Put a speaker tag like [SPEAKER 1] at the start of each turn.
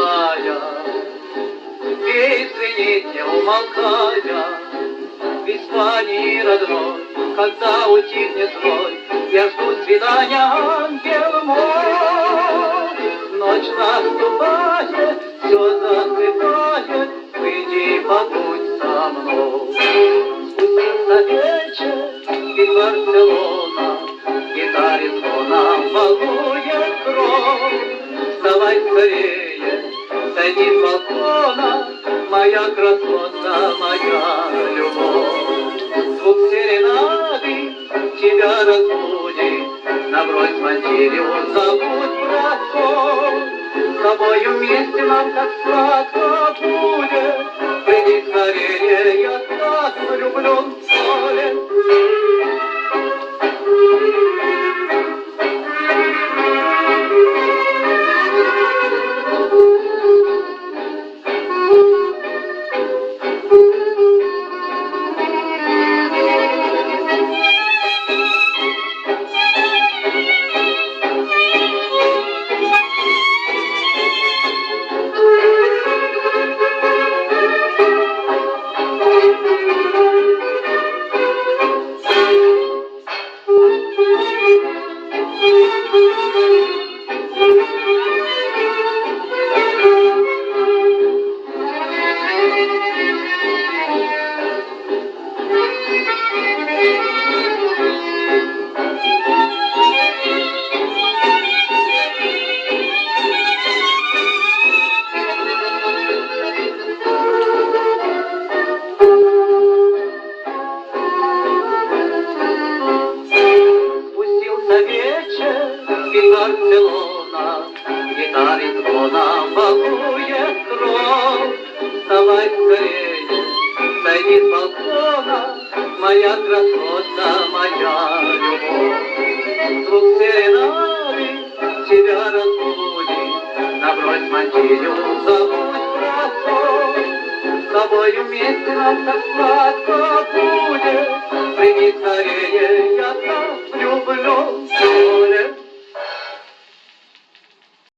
[SPEAKER 1] родная, песни не умолкая, в Испании родной, когда утихнет злой, я жду свидания, ангел мой. Ночь наступает, все засыпает, выйди, побудь со мной. Спустился вечер, и Барселона, гитаре звоном волнует кровь. Вставай скорее, сойди с балкона, моя красота, моя любовь. Звук серенады тебя разбудит, набрось мантилью, забудь про сон. С тобою вместе нам так сладко будет, приди скорее, я так влюблен в поле. И Барселона, гитаре звоном волнует кровь. Вставай скорее, сойди с балкона, моя красота, моя любовь. Звук серенады тебя разбудит, набрось мантилью, забудь про сон. С тобою вместе нам так сладко будет, приди скорее, я так влюблен в